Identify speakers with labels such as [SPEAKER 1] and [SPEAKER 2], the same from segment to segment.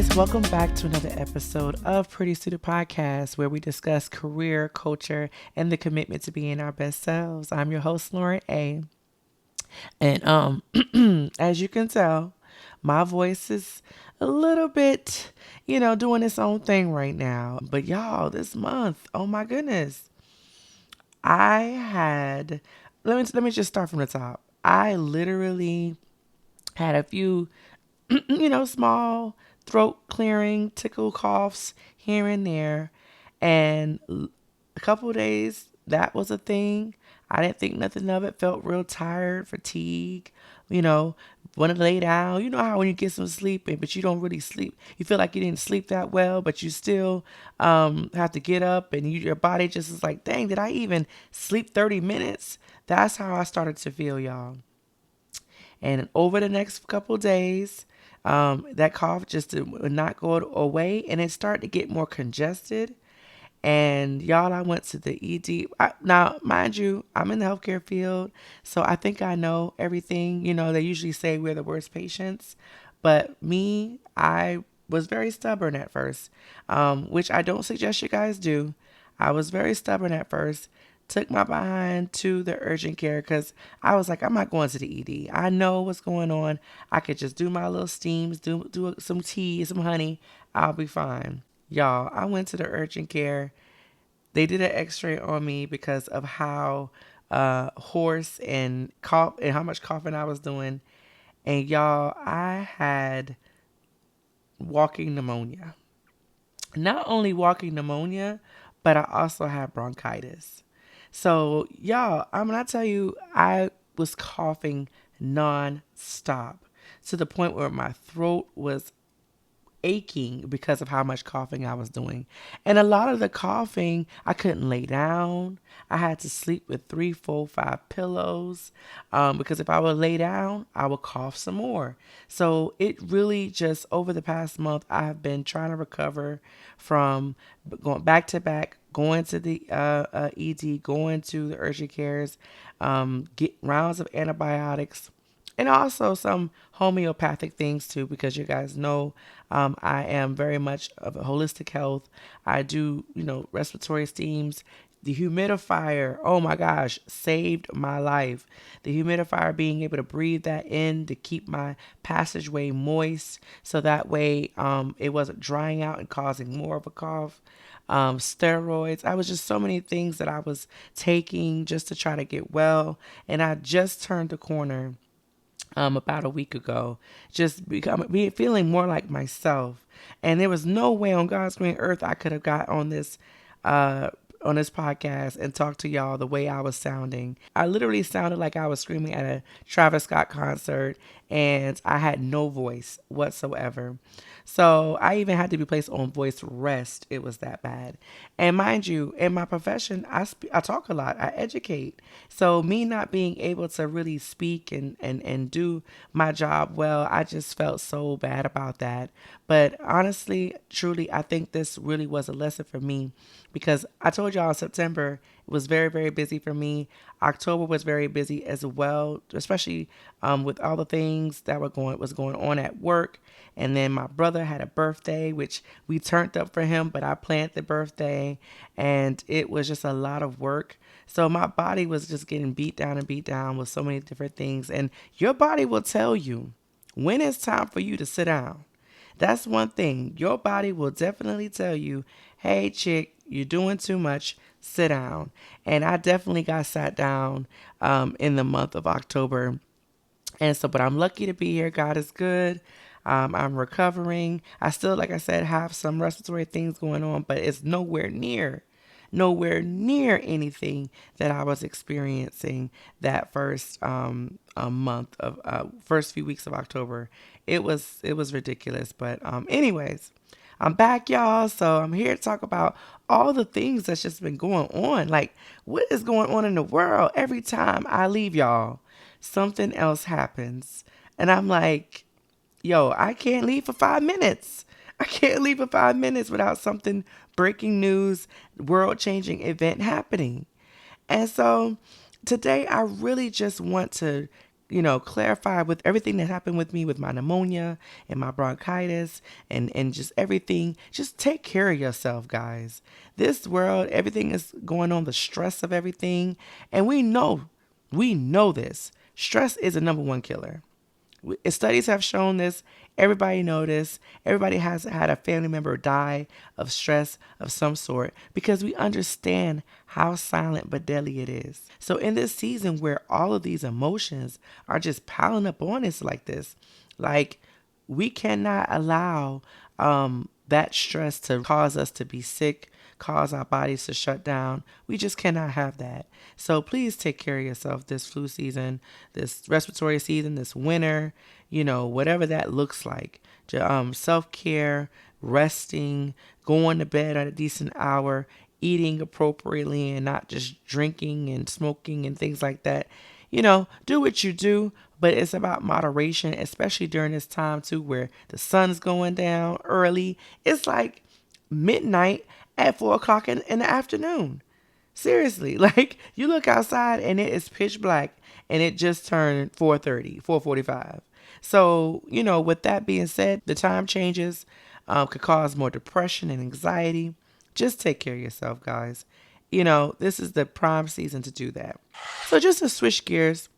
[SPEAKER 1] guys, welcome back to another episode of Pretty Suited Podcast, where we discuss career, culture, and the commitment to being our best selves. I'm your host, Lauren A. And as you can tell, my voice is a little bit, doing its own thing right now. But y'all, this month, oh my goodness, I had. Let me just start from the top. I literally had a few small throat clearing, tickle coughs here and there. And a couple of days, that was a thing. I didn't think nothing of it. Felt real tired, fatigue, want to lay down. You know how when you get some sleep, but you don't really sleep. You feel like you didn't sleep that well, but you still have to get up and your body just is like, dang, did I even sleep 30 minutes? That's how I started to feel, y'all. And over the next couple of days, that cough just would not go away, and it started to get more congested. And y'all, I went to the ED. Now, mind you, I'm in the healthcare field, so I think I know everything. They usually say we're the worst patients, but me, I was very stubborn at first, which I don't suggest you guys do. I was very stubborn at first. Took my behind to the urgent care because I was like, I'm not going to the ED. I know what's going on. I could just do my little steams, do some tea, some honey. I'll be fine. Y'all, I went to the urgent care. They did an x-ray on me because of how hoarse and cough and how much coughing I was doing. And y'all, I had walking pneumonia. Not only walking pneumonia, but I also had bronchitis. So, y'all, I'm going to tell you, I was coughing non-stop to the point where my throat was aching because of how much coughing I was doing. And a lot of the coughing, I couldn't lay down. I had to sleep with 3, 4, 5 pillows because if I would lay down, I would cough some more. So it really just, over the past month, I have been trying to recover from going back to back, going to the ED, going to the urgent cares, get rounds of antibiotics, and also some homeopathic things too, because you guys know I am very much of a holistic health. I do, respiratory steams. The humidifier, oh my gosh, saved my life. The humidifier, being able to breathe that in to keep my passageway moist, so that way it wasn't drying out and causing more of a cough. Steroids. I was just so many things that I was taking just to try to get well. And I just turned the corner about a week ago, just feeling more like myself. And there was no way on God's green earth I could have got on this podcast and talk to y'all the way I was sounding. I literally sounded like I was screaming at a Travis Scott concert, and I had no voice whatsoever. So I even had to be placed on voice rest. It was that bad. And mind you, in my profession, I talk a lot. I educate. So me not being able to really speak and do my job well, I just felt so bad about that. But honestly, truly, I think this really was a lesson for me, because I told y'all September was very, very busy for me. October was very busy as well, especially with all the things that was going on at work. And then my brother had a birthday, which we turned up for him, but I planned the birthday, and it was just a lot of work. So my body was just getting beat down with so many different things. And your body will tell you when it's time for you to sit down. That's one thing. Your body will definitely tell you, hey, chick, you're doing too much. Sit down. And I definitely got sat down in the month of October. And so, but I'm lucky to be here. God is good. I'm recovering. I still, like I said, have some respiratory things going on, but it's nowhere near anything that I was experiencing that first month of first few weeks of October. It was ridiculous. But anyways, I'm back, y'all. So I'm here to talk about all the things that's just been going on. Like, what is going on in the world? Every time I leave y'all, something else happens. And I'm like, yo, I can't leave for 5 minutes. I can't leave for 5 minutes without something breaking news, world-changing event happening. And so today I really just want to clarify with everything that happened with me with my pneumonia and my bronchitis and just everything. Just take care of yourself, guys. This world, everything is going on, the stress of everything. And we know this. Stress is the number one killer. Studies have shown this. Everybody know this. Everybody has had a family member die of stress of some sort because we understand how silent but deadly it is. So in this season where all of these emotions are just piling up on us like this, like we cannot allow that stress to cause us to be sick, cause our bodies to shut down. We just cannot have that. So please take care of yourself this flu season, this respiratory season, this winter, whatever that looks like. Self-care, resting, going to bed at a decent hour, eating appropriately and not just drinking and smoking and things like that. Do what you do, but it's about moderation, especially during this time too, where the sun's going down early. It's like midnight at 4 o'clock in the afternoon. Seriously, like you look outside and it is pitch black and it just turned 4:30, 4:45. So, with that being said, the time changes could cause more depression and anxiety. Just take care of yourself, guys. This is the prime season to do that. So just to switch gears,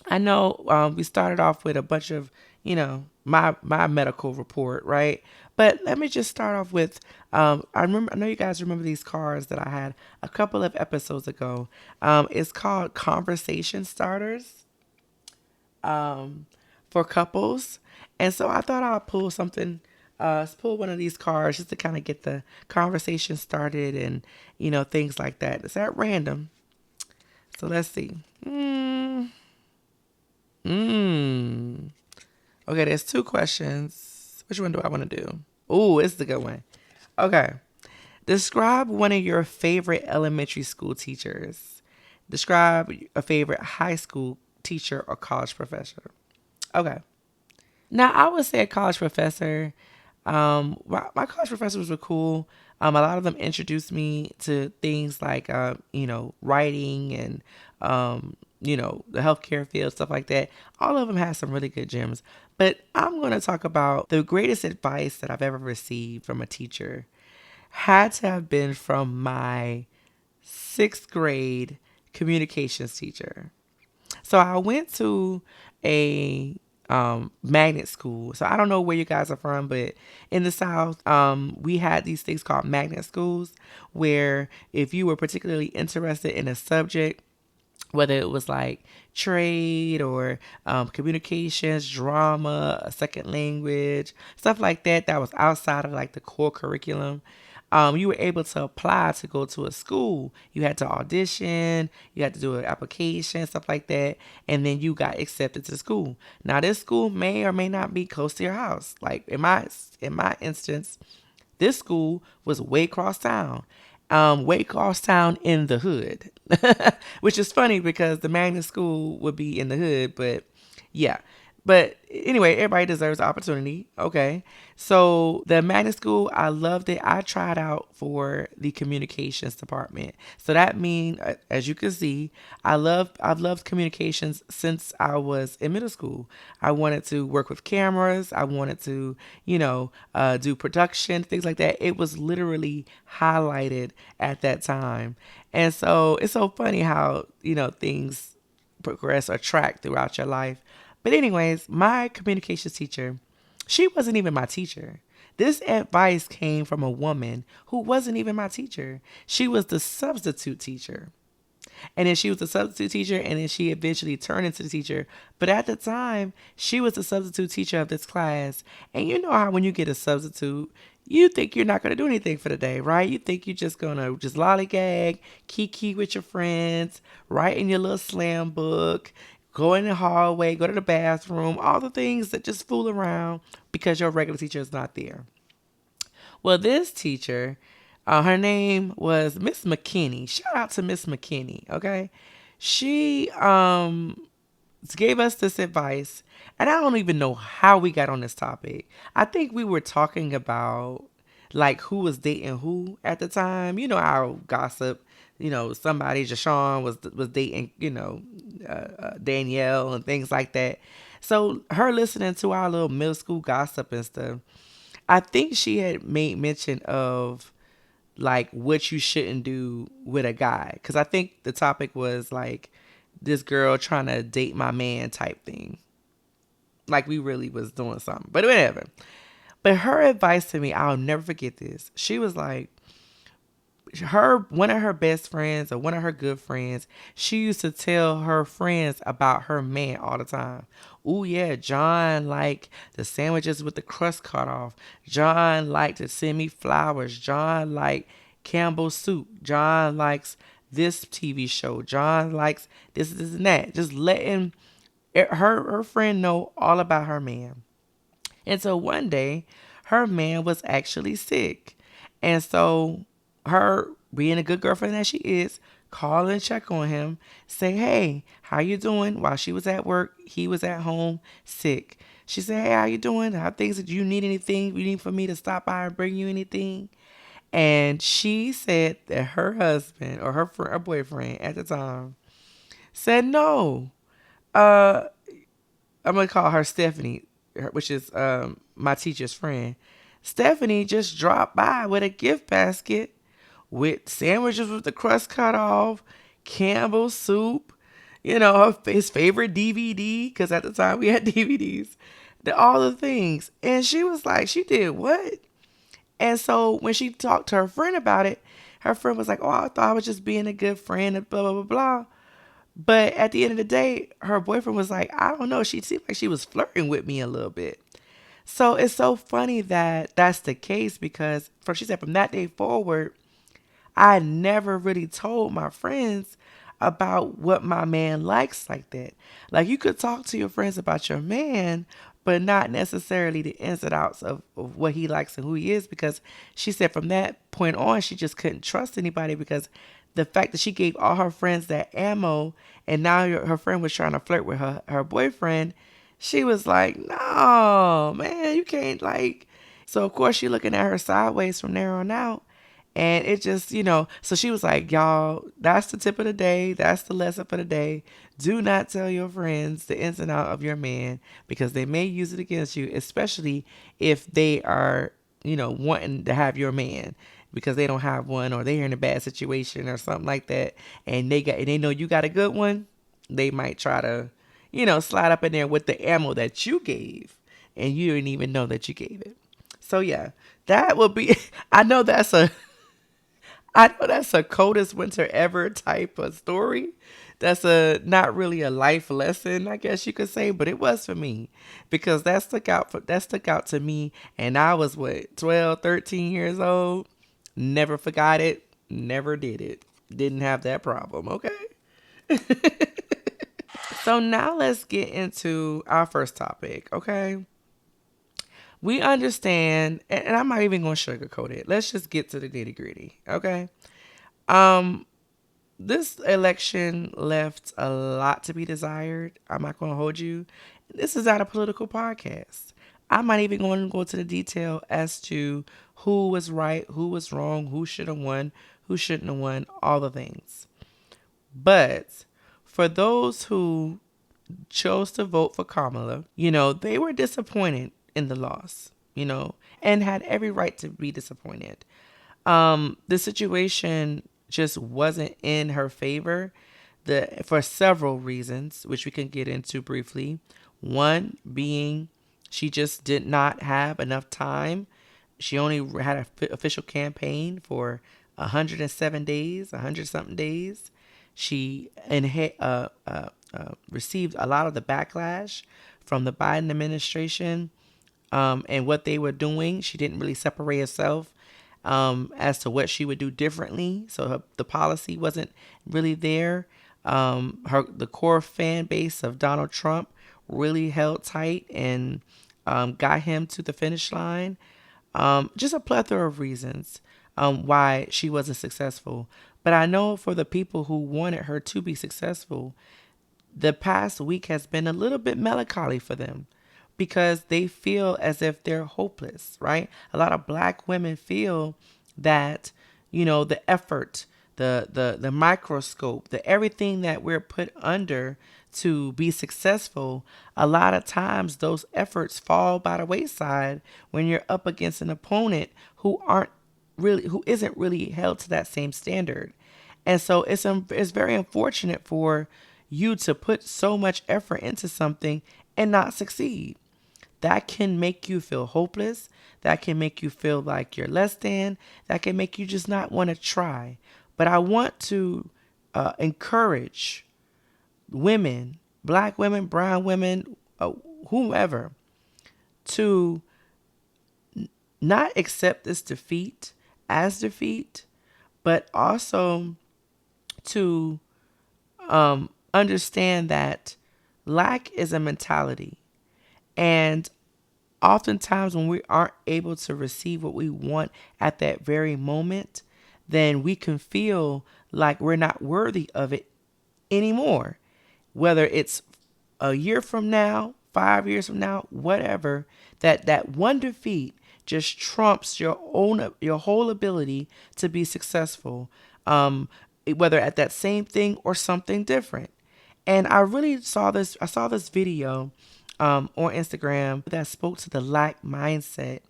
[SPEAKER 1] I know we started off with a bunch of, my medical report, right? But let me just start off with, I know you guys remember these cards that I had a couple of episodes ago. It's called Conversation Starters for couples. And so I thought I'd pull one of these cards just to kind of get the conversation started and, things like that. It's at random. So let's see. Okay, there's two questions. Which one do I want to do? Oh, it's the good one. Okay. Describe one of your favorite elementary school teachers. Describe a favorite high school teacher or college professor. Okay. Now, I would say a college professor. My college professors were cool. A lot of them introduced me to things like, writing and, the healthcare field, stuff like that. All of them had some really good gems. But I'm going to talk about the greatest advice that I've ever received from a teacher had to have been from my sixth grade communications teacher. So I went to a magnet school. So I don't know where you guys are from, but in the South, we had these things called magnet schools where if you were particularly interested in a subject, whether it was like trade or communications, drama, a second language, stuff like that, that was outside of like the core curriculum. You were able to apply to go to a school. You had to audition, you had to do an application, stuff like that, and then you got accepted to school. Now, this school may or may not be close to your house. Like in my instance, this school was way across town. Way across town in the hood, which is funny because the magnet school would be in the hood, but yeah. But anyway, everybody deserves opportunity. Okay. So the magnet school, I loved it. I tried out for the communications department. So that means, as you can see, I've loved communications since I was in middle school. I wanted to work with cameras. I wanted to, do production, things like that. It was literally highlighted at that time. And so it's so funny how, things progress or track throughout your life. But anyways, my communications teacher, she wasn't even my teacher. This advice came from a woman who wasn't even my teacher. She was the substitute teacher. And then she was the substitute teacher, and then she eventually turned into the teacher. But at the time, she was the substitute teacher of this class. And you know how when you get a substitute, you think you're not going to do anything for the day, right? You think you're just going to just lollygag, kiki with your friends, write in your little slam book, go in the hallway, go to the bathroom, all the things that just fool around because your regular teacher is not there. Well, this teacher, her name was Miss McKinney. Shout out to Miss McKinney, okay? She gave us this advice, and I don't even know how we got on this topic. I think we were talking about like who was dating who at the time. You know how gossip, somebody, Jashawn was dating, Danielle and things like that. So her listening to our little middle school gossip and stuff, I think she had made mention of like what you shouldn't do with a guy, because I think the topic was like this girl trying to date my man type thing, like we really was doing something, but whatever. But her advice to me, I'll never forget this. She was like, one of her best friends or one of her good friends, she used to tell her friends about her man all the time. Oh yeah, John liked the sandwiches with the crust cut off. John liked to send me flowers. John liked Campbell's soup. John likes this TV show. John likes this and that. Just letting her friend know all about her man. And so one day, her man was actually sick. And so her, being a good girlfriend that she is, call and check on him, say, hey, how you doing? While she was at work, he was at home sick. She said, hey, how you doing? How things? Do you need anything? You need for me to stop by and bring you anything? And she said that her husband or her boyfriend at the time said no. Uh, I'm gonna call her Stephanie, which is my teacher's friend. Stephanie just dropped by with a gift basket with sandwiches with the crust cut off, Campbell's soup, his favorite DVD, because at the time we had DVDs, all the things. And she was like, she did what? And so when she talked to her friend about it, her friend was like, oh, I thought I was just being a good friend and blah, blah, blah, blah. But at the end of the day, her boyfriend was like, I don't know. She seemed like she was flirting with me a little bit. So it's so funny that that's the case, because she said from that day forward, I never really told my friends about what my man likes like that. Like, you could talk to your friends about your man, but not necessarily the ins and outs of what he likes and who he is, because she said from that point on, she just couldn't trust anybody, because the fact that she gave all her friends that ammo, and now her friend was trying to flirt with her boyfriend, she was like, no, man, you can't, like. So, of course, she looking at her sideways from there on out. And it just, so she was like, y'all, that's the tip of the day. That's the lesson for the day. Do not tell your friends the ins and out of your man, because they may use it against you, especially if they are, wanting to have your man because they don't have one, or they're in a bad situation or something like that. And they know you got a good one. They might try to, slide up in there with the ammo that you gave, and you didn't even know that you gave it. So yeah, that will be, I know that's a coldest winter ever type of story. That's not really a life lesson, I guess you could say, but it was for me, because that stuck out to me, and I was 12, 13 years old. Never forgot it, never did it. Didn't have that problem, okay? So now let's get into our first topic, okay? We understand, and I'm not even going to sugarcoat it. Let's just get to the nitty gritty, okay? Um, this election left a lot to be desired. I'm not going to hold you. This is not a political podcast. I'm not even going to go to the detail as to who was right, who was wrong, who should have won, who shouldn't have won, all the things. But for those who chose to vote for Kamala, they were disappointed in the loss, and had every right to be disappointed. The situation just wasn't in her favor, for several reasons, which we can get into briefly. One being she just did not have enough time. She only had an official campaign for 107 days, 100 something days. She received a lot of the backlash from the Biden administration, and what they were doing. She didn't really separate herself as to what she would do differently. So the policy wasn't really there. The core fan base of Donald Trump really held tight and got him to the finish line. Just a plethora of reasons why she wasn't successful. But I know for the people who wanted her to be successful, the past week has been a little bit melancholy for them, because they feel as if they're hopeless, right? A lot of Black women feel that, the effort the microscope, the everything that we're put under to be successful, a lot of times those efforts fall by the wayside when you're up against an opponent who isn't really held to that same standard. And so it's very unfortunate for you to put so much effort into something and not succeed. That can make you feel hopeless. That can make you feel like you're less than. That can make you just not want to try. But I want to encourage women, black women, brown women, whomever, to not accept this defeat as defeat, but also to understand that lack is a mentality. And oftentimes when we aren't able to receive what we want at that very moment, then we can feel like we're not worthy of it anymore. Whether it's a year from now, 5 years from now, whatever, that one defeat just trumps your whole ability to be successful, whether at that same thing or something different. And I saw this video on Instagram that spoke to the lack mindset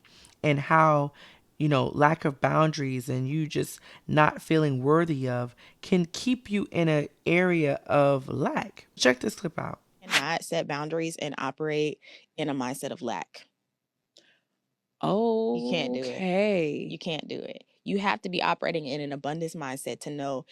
[SPEAKER 1] and how, lack of boundaries and you just not feeling worthy of can keep you in an area of lack. Check this clip out.
[SPEAKER 2] Not set boundaries and operate in a mindset of lack.
[SPEAKER 3] Oh,
[SPEAKER 2] You can't do
[SPEAKER 3] okay.
[SPEAKER 2] it. You can't do it. You have to be operating in an abundance mindset to know,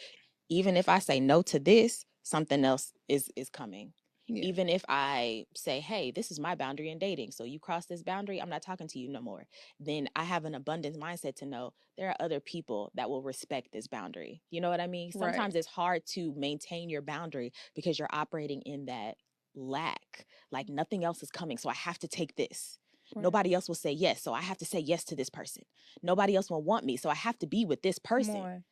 [SPEAKER 2] even if I say no to this, something else is coming.
[SPEAKER 3] Yeah.
[SPEAKER 2] Even if I say, hey, this is my boundary in dating, so you cross this boundary, I'm not talking to you no more, then I have an abundance mindset to know there are other people that will respect this boundary. You know what I mean?
[SPEAKER 3] Right.
[SPEAKER 2] Sometimes it's hard to maintain your boundary because you're operating in that lack, like nothing else is coming, so I have to take this.
[SPEAKER 3] Right.
[SPEAKER 2] Nobody else will say yes, so I have to say yes to this person. Nobody else will want me, so I have to be with this person.
[SPEAKER 3] More.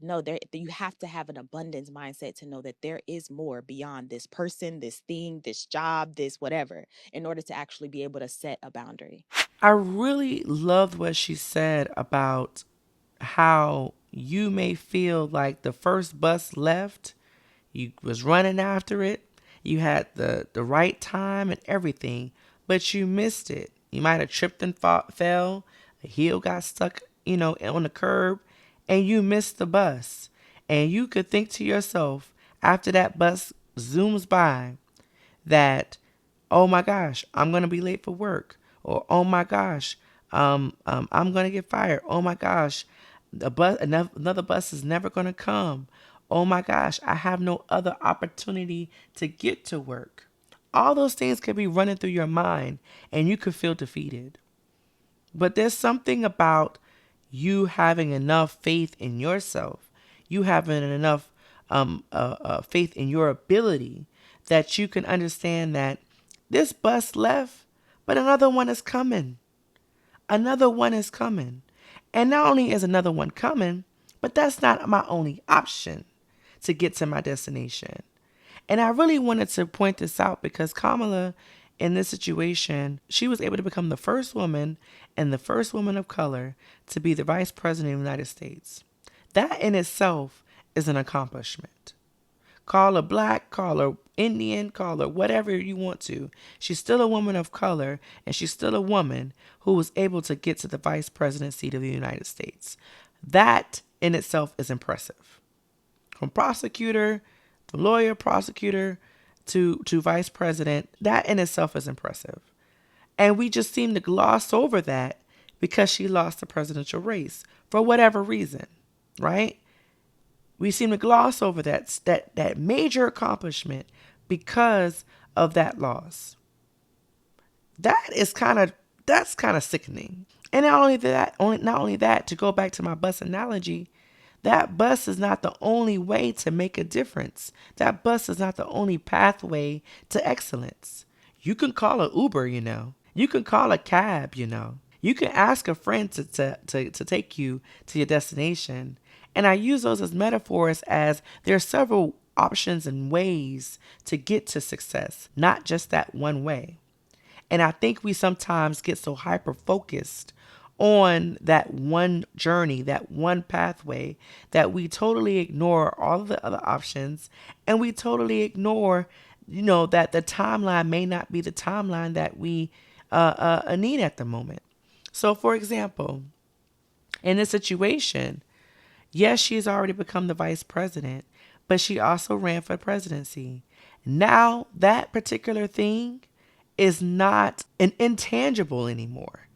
[SPEAKER 2] No, you have to have an abundance mindset to know that there is more beyond this person, this thing, this job, this whatever, in order to actually be able to set a boundary.
[SPEAKER 1] I really loved what she said about how you may feel like the first bus left, you was running after it, you had the right time and everything, but you missed it. You might have tripped and fell, a heel got stuck, on the curb, and you missed the bus. And you could think to yourself after that bus zooms by that, oh my gosh, I'm going to be late for work. Or, oh my gosh, I'm going to get fired. Oh my gosh, another bus is never going to come. Oh my gosh, I have no other opportunity to get to work. All those things could be running through your mind and you could feel defeated. But there's something about you having enough faith in yourself, you having enough faith in your ability that you can understand that this bus left, but another one is coming. Another one is coming. And not only is another one coming, but that's not my only option to get to my destination. And I really wanted to point this out because Kamala, in this situation, she was able to become the first woman and the first woman of color to be the vice president of the United States. That in itself is an accomplishment. Call her black, call her Indian, call her whatever you want to. She's still a woman of color, and she's still a woman who was able to get to the vice president seat of the United States. That in itself is impressive. From prosecutor, from lawyer, prosecutor, to vice president, that in itself is impressive. And we just seem to gloss over that because she lost the presidential race for whatever reason, right? We seem to gloss over that major accomplishment because of that loss. That's kind of sickening. And not only that, to go back to my bus analogy, that bus is not the only way to make a difference. That bus is not the only pathway to excellence. You can call an Uber, You can call a cab, You can ask a friend to take you to your destination. And I use those as metaphors as there are several options and ways to get to success, not just that one way. And I think we sometimes get so hyper focused on that one journey, that one pathway, that we totally ignore all of the other options, and we totally ignore, that the timeline may not be the timeline that we need at the moment. So, for example, in this situation, yes, she's already become the vice president, but she also ran for presidency. Now, that particular thing is not an intangible anymore.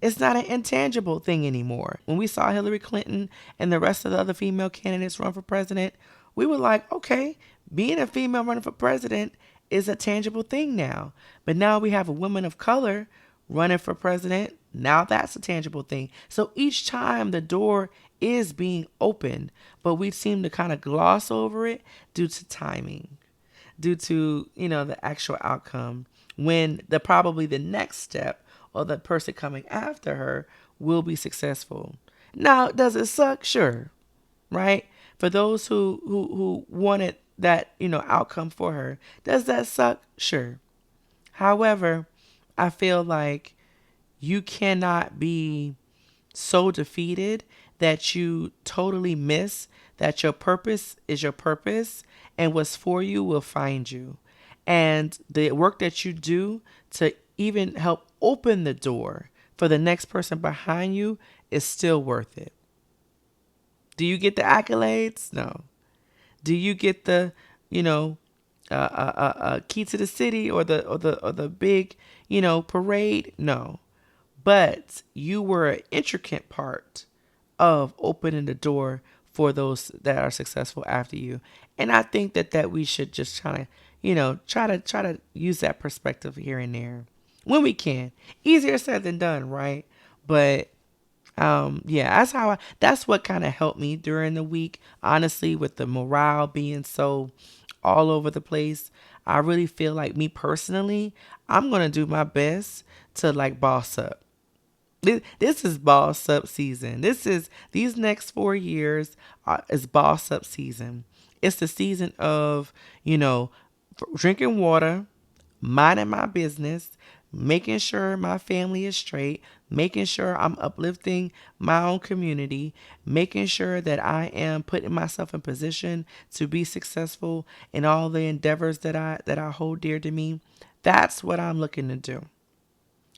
[SPEAKER 1] It's not an intangible thing anymore. When we saw Hillary Clinton and the rest of the other female candidates run for president, we were like, okay, being a female running for president is a tangible thing now. But now we have a woman of color running for president. Now that's a tangible thing. So each time the door is being opened, but we seem to kind of gloss over it due to timing, due to, the actual outcome, when probably the next step or the person coming after her will be successful. Now, does it suck? Sure. Right? For those who wanted that, outcome for her, does that suck? Sure. However, I feel like you cannot be so defeated that you totally miss that your purpose is your purpose, and what's for you will find you. And the work that you do to even help open the door for the next person behind you is still worth it. Do you get the accolades? No. Do you get the, you know, key to the city or the big, parade? No. But you were an intricate part of opening the door for those that are successful after you. And I think that we should just try to use that perspective here and there when we can. Easier said than done, right? But yeah, that's what kind of helped me during the week, honestly, with the morale being so all over the place. I really feel like, me personally, I'm going to do my best to like boss up. This is boss up season. These next 4 years is boss up season. It's the season of, drinking water, minding my business, making sure my family is straight, making sure I'm uplifting my own community, making sure that I am putting myself in position to be successful in all the endeavors that I hold dear to me. That's what I'm looking to do,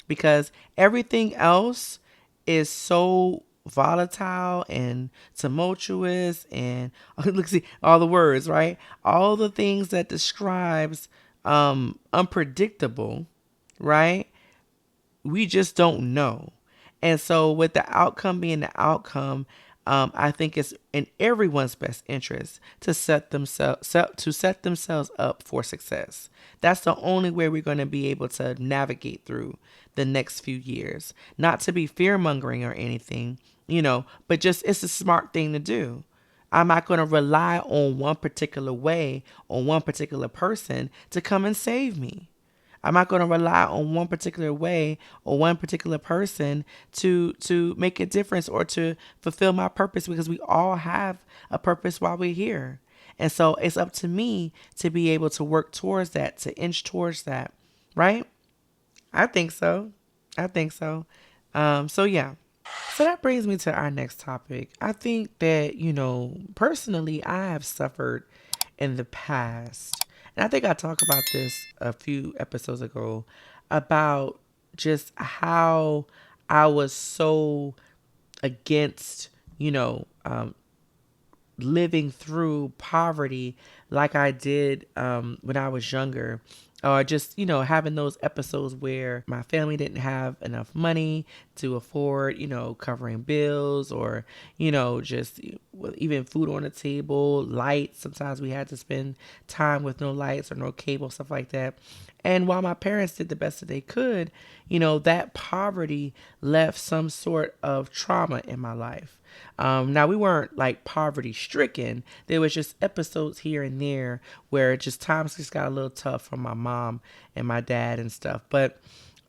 [SPEAKER 1] because everything else is so volatile and tumultuous and look, see all the words, right? All the things that describes unpredictable, right? We just don't know. And so with the outcome being the outcome, I think it's in everyone's best interest to set themselves up for success. That's the only way we're going to be able to navigate through the next few years. Not to be fear mongering or anything, but just it's a smart thing to do. I'm not going to rely on one particular way, on one particular person to come and save me. I'm not going to rely on one particular way or one particular person to make a difference or to fulfill my purpose, because we all have a purpose while we're here. And so it's up to me to be able to work towards that, to inch towards that, right? I think so. I think so. So yeah. So that brings me to our next topic. I think that, personally, I have suffered in the past. And I think I talked about this a few episodes ago about just how I was so against, living through poverty like I did when I was younger. Or just, having those episodes where my family didn't have enough money to afford, covering bills, or, just even food on the table, lights. Sometimes we had to spend time with no lights or no cable, stuff like that. And while my parents did the best that they could, that poverty left some sort of trauma in my life. Now, we weren't like poverty stricken. There was just episodes here and there where times just got a little tough for my mom and my dad and stuff. But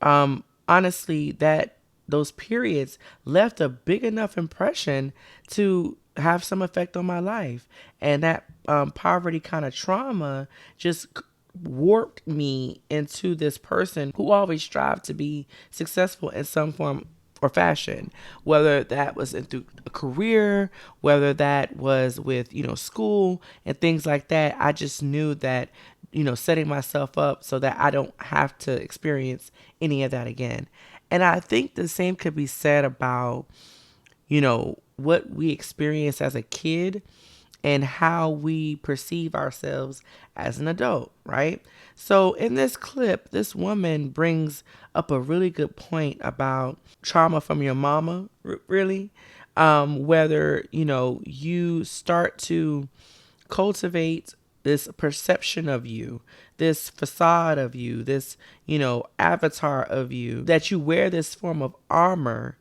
[SPEAKER 1] honestly, those periods left a big enough impression to have some effect on my life. And that poverty kind of trauma just warped me into this person who always strived to be successful in some form or fashion, whether that was into a career, whether that was with, school and things like that. I just knew that, setting myself up so that I don't have to experience any of that again. And I think the same could be said about, what we experience as a kid and how we perceive ourselves as an adult, right? So in this clip, this woman brings up a really good point about trauma from your mama, really. Whether, you start to cultivate this perception of you, this facade of you, this, avatar of you, that you wear this form of armor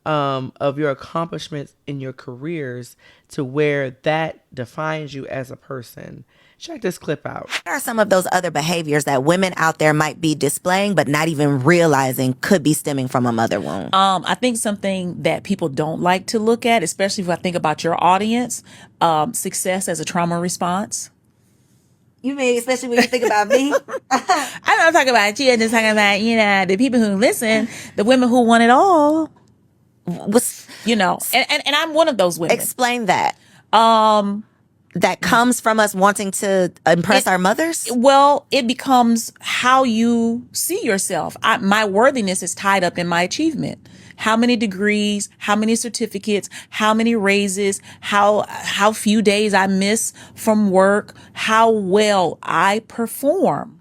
[SPEAKER 1] of your accomplishments in your careers to where that defines you as a person. Check this clip out.
[SPEAKER 3] What are some of those other behaviors that women out there might be displaying but not even realizing could be stemming from a mother wound?
[SPEAKER 4] I think something that people don't like to look at, especially if I think about your audience, success as a trauma response.
[SPEAKER 3] You mean especially when you think about me?
[SPEAKER 4] I'm not talking about you. I'm just talking about, the people who listen, the women who want it all. And I'm one of those women.
[SPEAKER 3] Explain that. That comes from us wanting to impress our mothers?
[SPEAKER 4] Well, it becomes how you see yourself. My worthiness is tied up in my achievement. How many degrees, how many certificates, how many raises, how few days I miss from work, how well I perform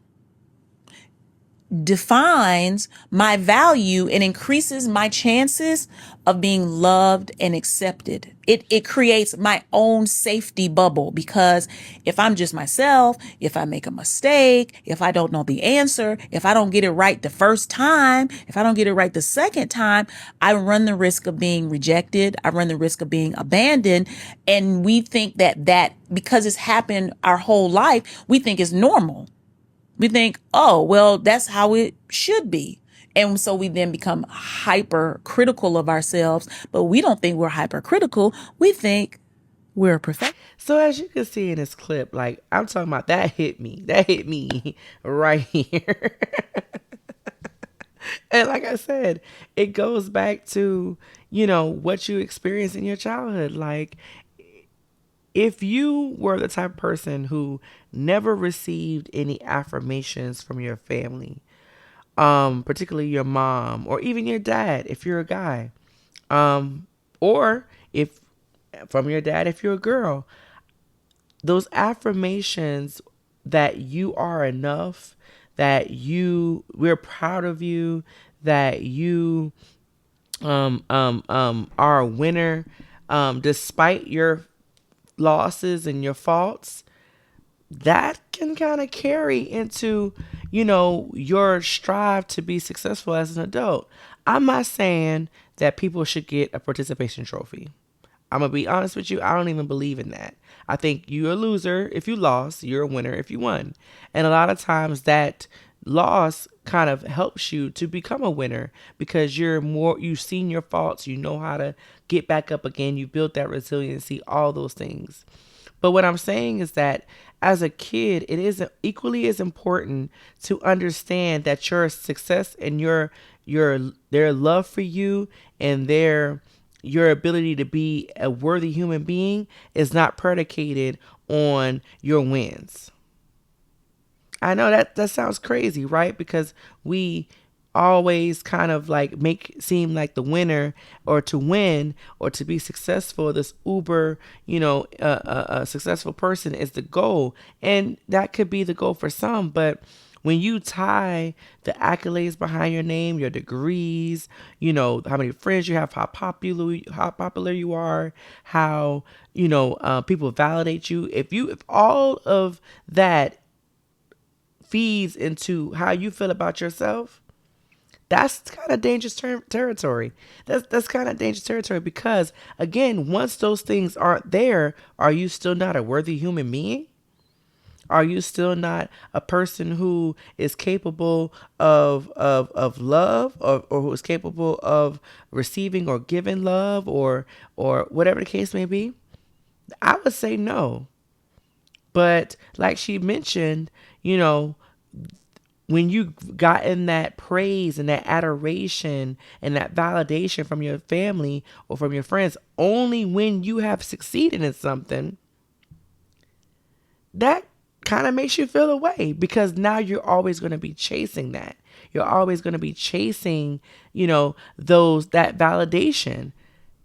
[SPEAKER 4] defines my value and increases my chances of being loved and accepted. It creates my own safety bubble, because if I'm just myself, if I make a mistake, if I don't know the answer, if I don't get it right the first time, if I don't get it right the second time, I run the risk of being rejected. I run the risk of being abandoned. And we think that because it's happened our whole life, we think it's normal. We think, oh, well, that's how it should be. And so we then become hypercritical of ourselves, but we don't think we're hypercritical. We think we're perfect.
[SPEAKER 1] So as you can see in this clip, like I'm talking about, that hit me right here. And like I said, it goes back to, what you experienced in your childhood. Like, if you were the type of person who never received any affirmations from your family, particularly your mom or even your dad, if you're a guy, or if from your dad, if you're a girl, those affirmations that you are enough, that we're proud of you, that you are a winner, despite your losses and your faults, that can kind of carry into, your strive to be successful as an adult. I'm not saying that people should get a participation trophy. I'm going to be honest with you. I don't even believe in that. I think you're a loser if you lost. You're a winner if you won. And a lot of times that loss kind of helps you to become a winner, because you've seen your faults. You know how to get back up again. You built that resiliency, all those things. But what I'm saying is that as a kid, it is equally as important to understand that your success and their love for you and your ability to be a worthy human being is not predicated on your wins. I know that sounds crazy, right? Because we always kind of like make seem like the winner, or to win or to be successful, this uber, a successful person is the goal. And that could be the goal for some, but when you tie the accolades behind your name, your degrees, how many friends you have, how popular you are, how, people validate you. If all of that feeds into how you feel about yourself, that's kind of dangerous territory. That's kind of dangerous territory, because again, once those things aren't there, are you still not a worthy human being? Are you still not a person who is capable of love, or who is capable of receiving or giving love, or whatever the case may be? I would say no. But like she mentioned, when you've gotten that praise and that adoration and that validation from your family or from your friends only when you have succeeded in something, that kind of makes you feel away, because now you're always going to be chasing that. You're always going to be chasing, that validation.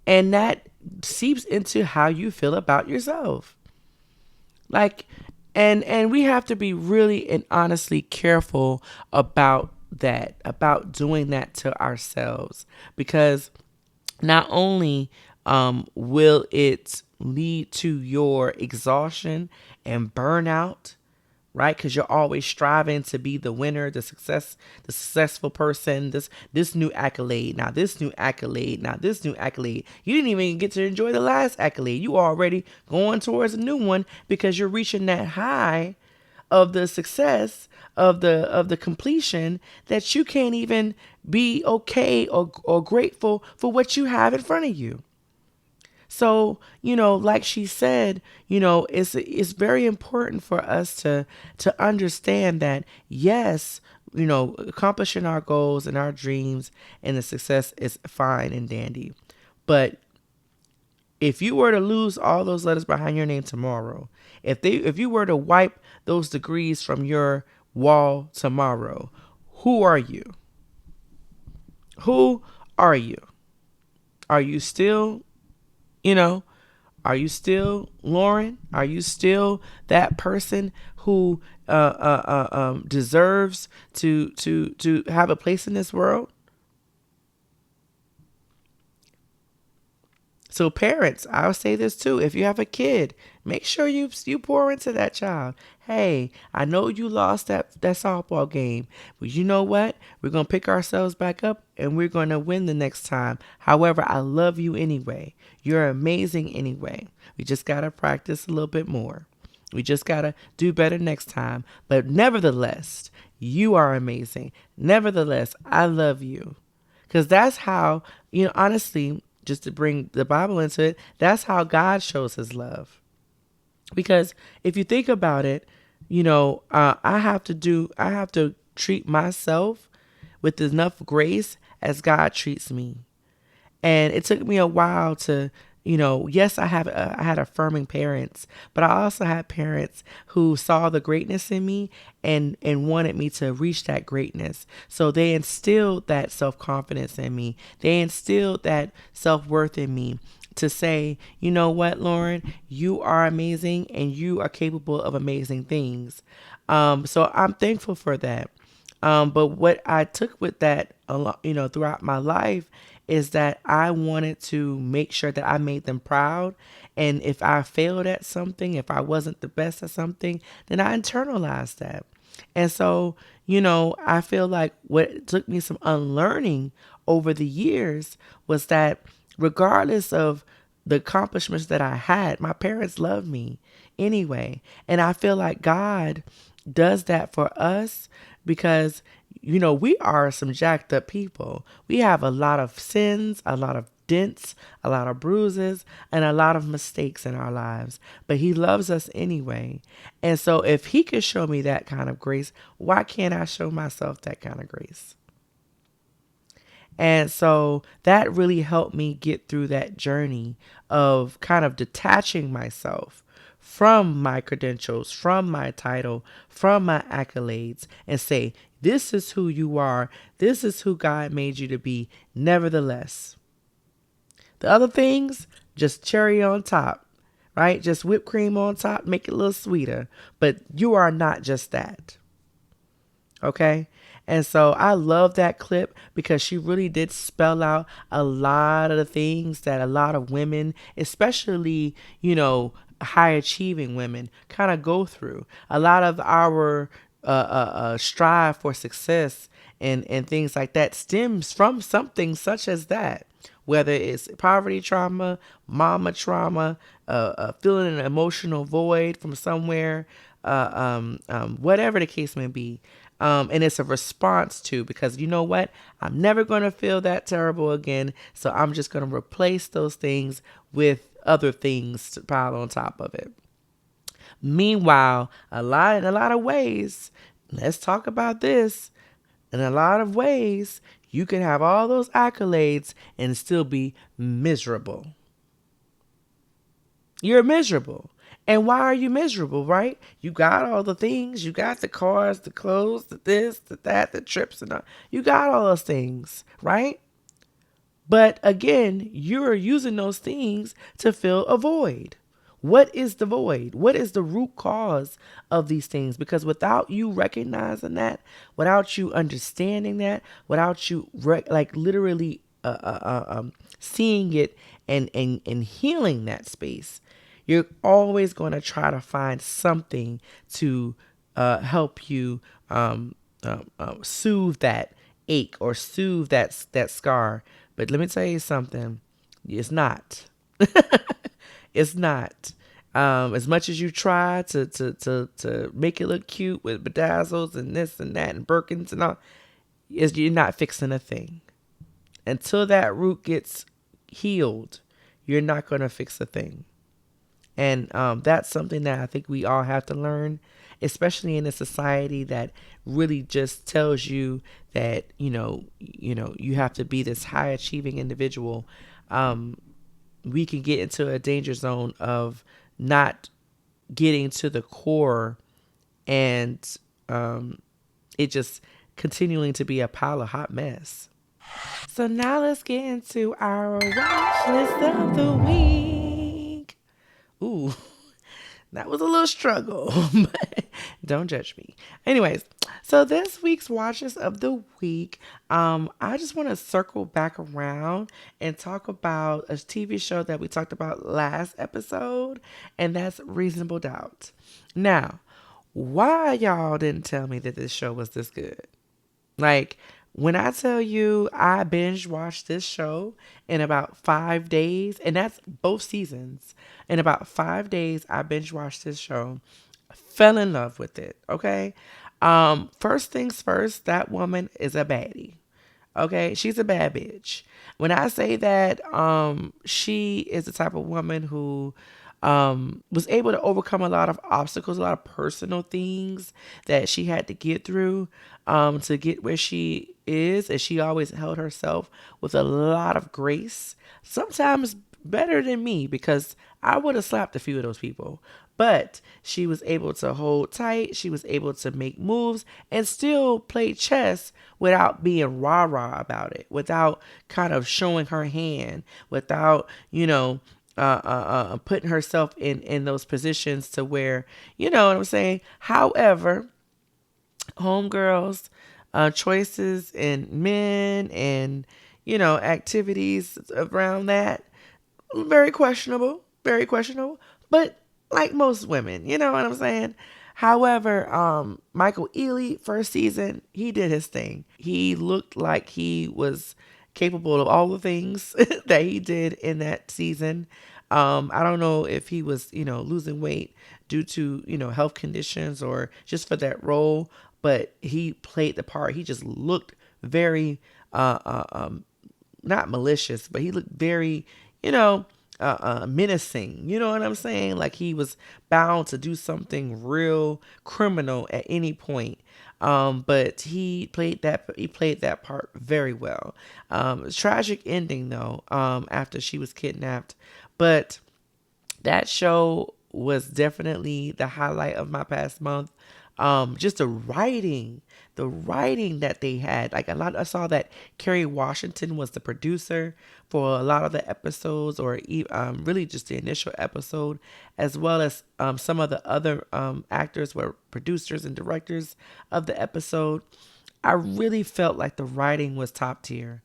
[SPEAKER 1] And that seeps into how you feel about yourself. Like, and we have to be really and honestly careful about that, about doing that to ourselves, because not only will it lead to your exhaustion and burnout, right? Because you're always striving to be the winner, the successful person. This new accolade, now this new accolade, now this new accolade. You didn't even get to enjoy the last accolade. You already going towards a new one because you're reaching that high of the success of the completion, that you can't even be okay or grateful for what you have in front of you. So, like she said, it's very important for us to understand that, yes, accomplishing our goals and our dreams and the success is fine and dandy. But if you were to lose all those letters behind your name tomorrow, if you were to wipe those degrees from your wall tomorrow, who are you? Who are you? Are you still, you know, are you still Lauren? Are you still that person who deserves to have a place in this world? So parents, I'll say this too. If you have a kid, make sure you pour into that child. Hey, I know you lost that softball game, but you know what? We're going to pick ourselves back up and we're going to win the next time. However, I love you anyway. You're amazing anyway. We just got to practice a little bit more. We just got to do better next time. But nevertheless, you are amazing. Nevertheless, I love you. Because that's how, honestly, just to bring the Bible into it, that's how God shows his love. Because if you think about it, I have to treat myself with enough grace as God treats me. And it took me a while to, yes, I had affirming parents, but I also had parents who saw the greatness in me and wanted me to reach that greatness. So they instilled that self-confidence in me. They instilled that self-worth in me to say, you know what, Lauren, you are amazing and you are capable of amazing things. So I'm thankful for that. But what I took with that, throughout my life is that I wanted to make sure that I made them proud. And if I failed at something, if I wasn't the best at something, then I internalized that. And so, I feel like what took me some unlearning over the years was that regardless of the accomplishments that I had, my parents loved me anyway. And I feel like God does that for us because, we are some jacked up people. We have a lot of sins, a lot of dents, a lot of bruises, and a lot of mistakes in our lives. But he loves us anyway. And so if he could show me that kind of grace, why can't I show myself that kind of grace? And so that really helped me get through that journey of kind of detaching myself from my credentials, from my title, from my accolades, and say, this is who you are. This is who God made you to be. Nevertheless, the other things, just cherry on top, right? Just whipped cream on top, make it a little sweeter. But you are not just that. Okay? And so I love that clip because she really did spell out a lot of the things that a lot of women, especially, high achieving women, kind of go through. A lot of our strive for success and things like that stems from something such as that. Whether it's poverty trauma, mama trauma, feeling an emotional void from somewhere, whatever the case may be. And it's a response to, because you know what? I'm never going to feel that terrible again. So I'm just going to replace those things with other things to pile on top of it. Meanwhile, in a lot of ways, Let's talk about this. In a lot of ways, you can have all those accolades and still be miserable. You're miserable. And why are you miserable, right? You got all the things. You got the cars, the clothes, the this, the that, the trips, and all. You got all those things, right? But again, you're using those things to fill a void. What is the void? What is the root cause of these things? Because without you recognizing that, without you understanding that, without you like literally seeing it and healing that space, you're always going to try to find something to help you soothe that ache or soothe that scar. But let me tell you something. It's not. It's not. As much as you try to make it look cute with bedazzles and this and that and Birkins and all, you're not fixing a thing. Until that root gets healed, you're not going to fix a thing. And that's something that I think we all have to learn, especially in a society that really just tells you that you have to be this high achieving individual. We can get into a danger zone of not getting to the core, and it just continuing to be a pile of hot mess. So now let's get into our watch list of the week. Ooh, that was a little struggle, but don't judge me. Anyways, so this week's watches of the week, I just want to circle back around and talk about a TV show that we talked about last episode, and that's Reasonable Doubt. Now, why y'all didn't tell me that this show was this good? Like, when I tell you I binge watched this show in about 5 days, and that's both seasons. In about 5 days, I binge watched this show, fell in love with it. Okay. First things first, that woman is a baddie. Okay, she's a bad bitch. When I say that, she is the type of woman who was able to overcome a lot of obstacles, a lot of personal things that she had to get through to get where she is. And she always held herself with a lot of grace, sometimes better than me, because I would have slapped a few of those people. But she was able to hold tight. She was able to make moves and still play chess without being rah-rah about it, without kind of showing her hand, without, putting herself in those positions to where, you know what I'm saying? However, homegirls, choices in men and, activities around that, very questionable, very questionable. But like most women, you know what I'm saying? However, Michael Ealy, first season, he did his thing. He looked like he was capable of all the things that he did in that season. I don't know if he was, losing weight due to, health conditions or just for that role, but he played the part. He just looked very, not malicious, but he looked very, menacing. You know what I'm saying? Like he was bound to do something real criminal at any point. But he played that part very well. Tragic ending though, after she was kidnapped. But that show was definitely the highlight of my past month. Just the writing that they had. Like a lot, I saw that Kerry Washington was the producer for a lot of the episodes, or really just the initial episode, as well as some of the other actors were producers and directors of the episode. I really felt like the writing was top tier.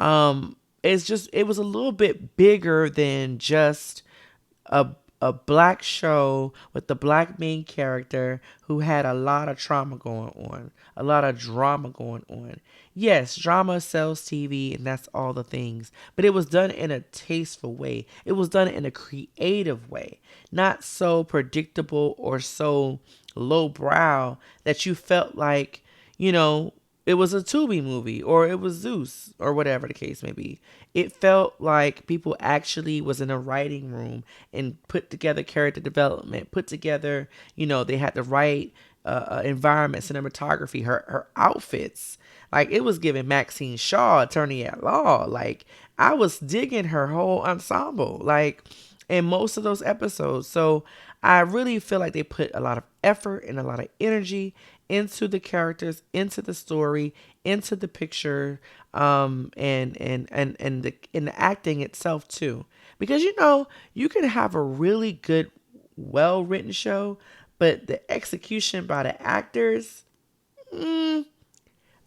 [SPEAKER 1] It was a little bit bigger than just a a black show with the black main character who had a lot of trauma going on, a lot of drama going on. Yes, drama sells TV and that's all the things, but it was done in a tasteful way. It was done in a creative way, not so predictable or so lowbrow that you felt like, you know, it was a Tubi movie or it was Zeus or whatever the case may be. It felt like people actually was in a writing room and put together character development, put together, you know, they had the right environment, cinematography, her outfits. Like, it was giving Maxine Shaw, attorney at law. Like, I was digging her whole ensemble, like, in most of those episodes. So I really feel like they put a lot of effort and a lot of energy into the characters, into the story, into the picture, and the acting itself too. Because you can have a really good, well written show, but the execution by the actors,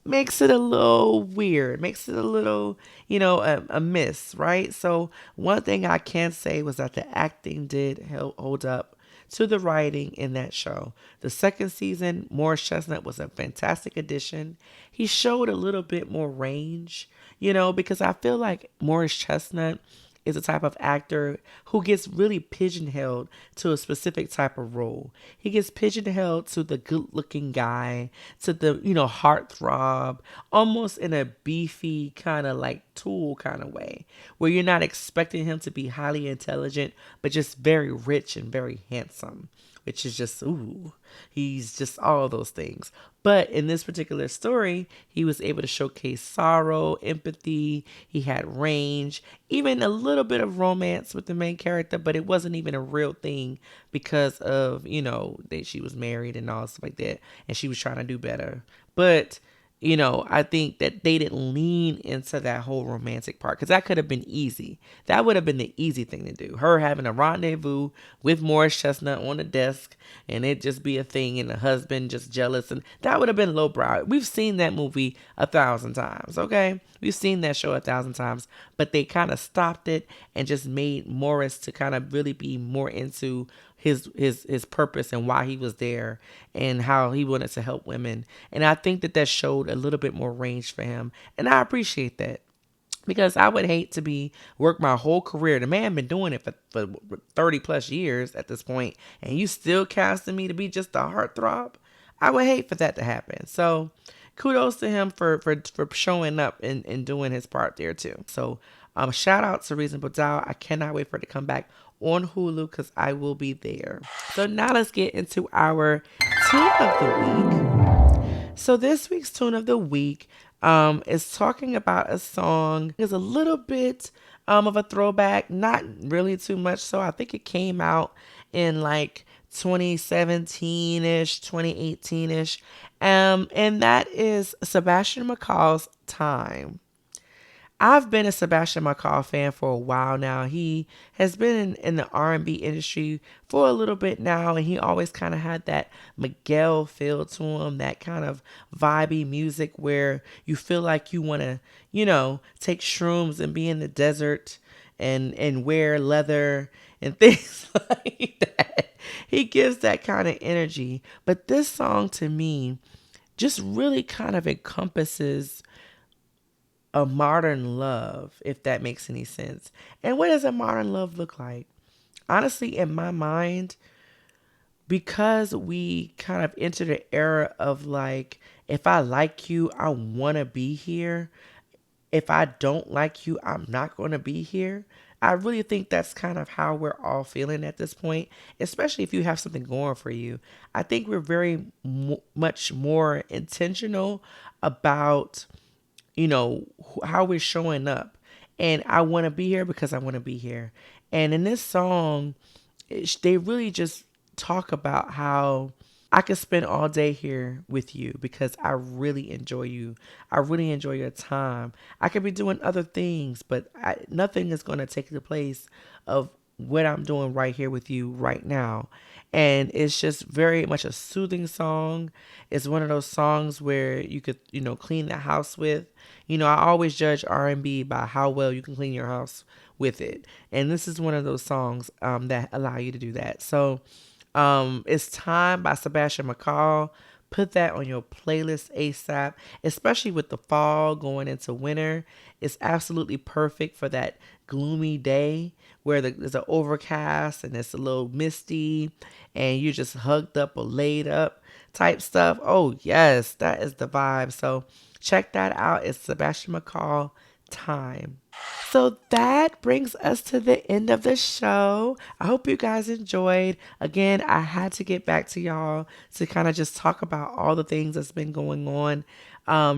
[SPEAKER 1] makes it a little weird, makes it a little, a miss, right? So one thing I can say was that the acting did hold up to the writing in that show. The second season, Morris Chestnut was a fantastic addition. He showed a little bit more range, because I feel like Morris Chestnut is a type of actor who gets really pigeonholed to a specific type of role. He gets pigeonholed to the good-looking guy, to the, heartthrob, almost in a beefy kind of like Tool kind of way, where you're not expecting him to be highly intelligent, but just very rich and very handsome, which is just, ooh, he's just all of those things. But in this particular story, he was able to showcase sorrow, empathy, he had range, even a little bit of romance with the main character, but it wasn't even a real thing because of, that she was married and all stuff like that, and she was trying to do better. But I think that they didn't lean into that whole romantic part, because that could have been easy. That would have been the easy thing to do. Her having a rendezvous with Morris Chestnut on the desk, and it just be a thing, and the husband just jealous, and that would have been lowbrow. We've seen that movie 1,000 times, okay? We've seen that show 1,000 times, but they kind of stopped it and just made Morris to kind of really be more into his purpose and why he was there and how he wanted to help women. And I think that showed a little bit more range for him. And I appreciate that, because I would hate to work my whole career. The man been doing it for 30 plus years at this point, and you still casting me to be just a heartthrob. I would hate for that to happen. So kudos to him for showing up and doing his part there too. So shout out to Reasonable Doubt. I cannot wait for it to come back on Hulu, because I will be there. So now let's get into our tune of the week. So this week's tune of the week is talking about a song. It's a little bit of a throwback, not really too much. So I think it came out in like 2017-ish, 2018-ish. And that is Sebastian McCall's Time. I've been a Sebastian McCall fan for a while now. He has been in the R&B industry for a little bit now, and he always kind of had that Miguel feel to him, that kind of vibey music where you feel like you want to, take shrooms and be in the desert and wear leather and things like that. He gives that kind of energy. But this song to me just really kind of encompasses a modern love, if that makes any sense. And what does a modern love look like? Honestly, in my mind, because we kind of entered an era of like, if I like you, I want to be here. If I don't like you, I'm not going to be here. I really think that's kind of how we're all feeling at this point, especially if you have something going for you. I think we're very much more intentional about how we're showing up. And I want to be here because I want to be here. And in this song, they really just talk about how I could spend all day here with you because I really enjoy you. I really enjoy your time. I could be doing other things, but nothing is going to take the place of what I'm doing right here with you right now. And it's just very much a soothing song. It's one of those songs where you could, clean the house with. I always judge R&B by how well you can clean your house with it. And this is one of those songs that allow you to do that. So it's Time by Sebastian McCall. Put that on your playlist ASAP, especially with the fall going into winter. It's absolutely perfect for that gloomy day where there's an overcast and it's a little misty and you're just hugged up or laid up type stuff. Oh, yes, that is the vibe. So check that out. It's Sebastian McCall, Time. So that brings us to the end of the show. I hope you guys enjoyed. Again, I had to get back to y'all to kind of just talk about all the things that's been going on,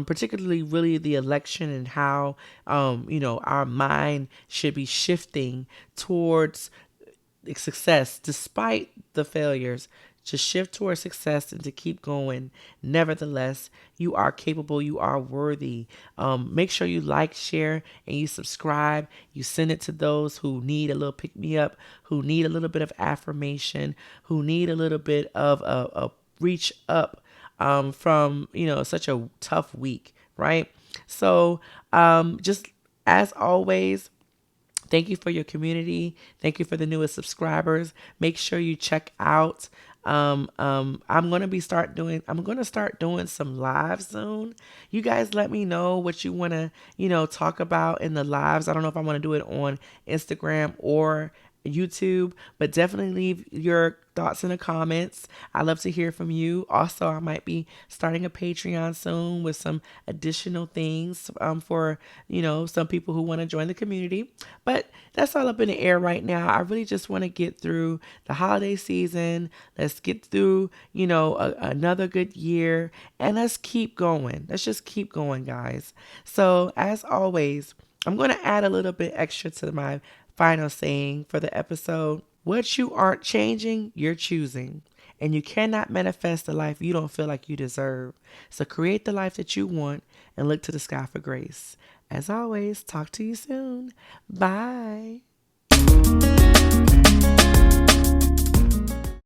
[SPEAKER 1] particularly really the election and how, our mind should be shifting towards success despite the failures, to shift towards success and to keep going. Nevertheless, you are capable, you are worthy. Make sure you like, share, and you subscribe. You send it to those who need a little pick me up, who need a little bit of affirmation, who need a little bit of a reach up from such a tough week, right? So just as always, thank you for your community. Thank you for the newest subscribers. Make sure you check out. I'm gonna start doing some lives soon. You guys let me know what you wanna, talk about in the lives. I don't know if I want to do it on Instagram or YouTube, but definitely leave your thoughts in the comments. I love to hear from you. Also, I might be starting a Patreon soon with some additional things for some people who want to join the community. But that's all up in the air right now. I really just want to get through the holiday season. Let's get through another good year, and let's keep going. Let's just keep going, guys. So as always, I'm going to add a little bit extra to my final saying for the episode. What you aren't changing, you're choosing. And you cannot manifest the life you don't feel like you deserve. So create the life that you want and look to the sky for grace. As always, talk to you soon. Bye.